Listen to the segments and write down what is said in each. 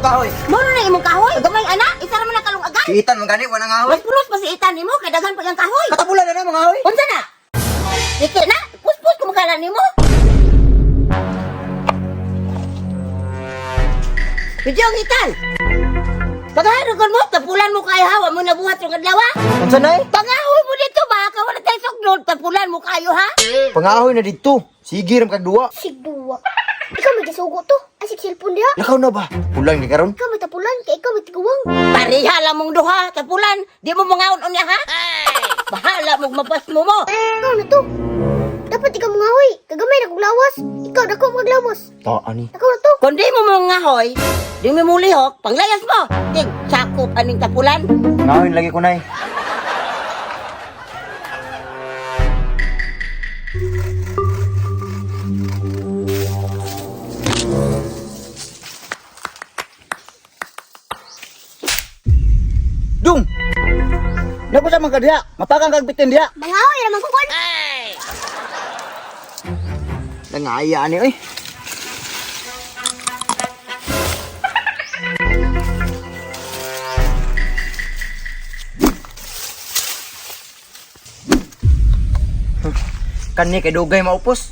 kahoy. Moro na imong kahoy. Gamay ana, isa ra man na kalong agad. Si Itan magani wala nga kahoy. Mas pulos pa si itan nimo kay daghan pa yang kahoy. Katabulan na mga kahoy. Unsa na? Dike na, puspos kumakala nimo. Video ang itan. Pagharugon mo, tapulan mo kayo hawa mo nabuhat yung adlaw ha? Unsa nay? Pangahoy mo dito ba? Wala tayo sugnod, tapulan mo kayo ha? Pangahoy na dito. Sige ram kag duwa. Sigduwa. Ikaw may gisugo to. Asik cellphone diha. Lakaw na ba? Pulang ni karon. Ikaw may tapulan, kay ikaw may tiguwang. Pariha lang mong duha, tapulan. Di mo mangaon unya ha? Bahala mong mapas mo mo. Ikaw na to. Dapat ikaw mga hoy. Kagamay na kong lawas. Ikaw dako maglawas. Ta ani. Ikaw na to. Kung di mo mangahoy, di mo mulihok, panglayas mo. Ting, sakop aning tapulan. Ngahoy lagi ko nay. Dung! Naku sa mga diha, mapakang kag bitin diha. Mga hoy naman ko kon. Nangaya ni oy. Kani kay dugay maupos.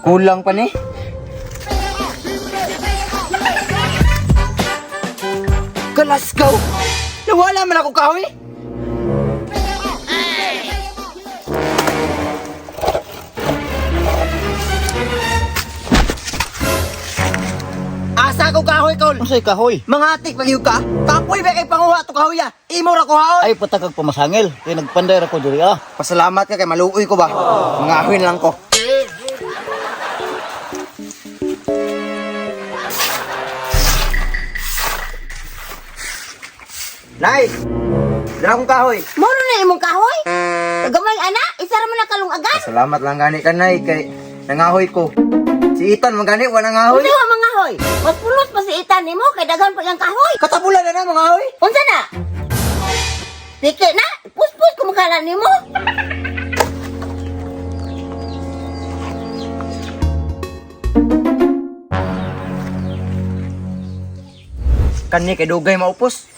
Kulang pa ni. Kalasgaw! Nawala man ako kahoy! Asa ko kahoy kol? Unsay kahoy? Mangatik pagyug ka? Kapoy ba kay panguha to kahoy ya? Imo ra ko haon! Ay patagag pamasangil. Kay nagpanday ra ko diri ah. Pasalamat ka kay maluoy ko ba? Mangahoy na lang ko. Nay! Dala kong kahoy. Moro na imong kahoy. Gamay ana, isa ra man na kalong agad. Salamat lang gani ka nay kay nangahoy ko. Si Itan magani wala nangahoy. Unsa wa mangahoy? Mas pulos pa si itan nimo kay daghan pa yang kahoy. Katabulan na na mangahoy. Unsa na? Dike na, puspos kumakala nimo. Kani kay dugay maupos.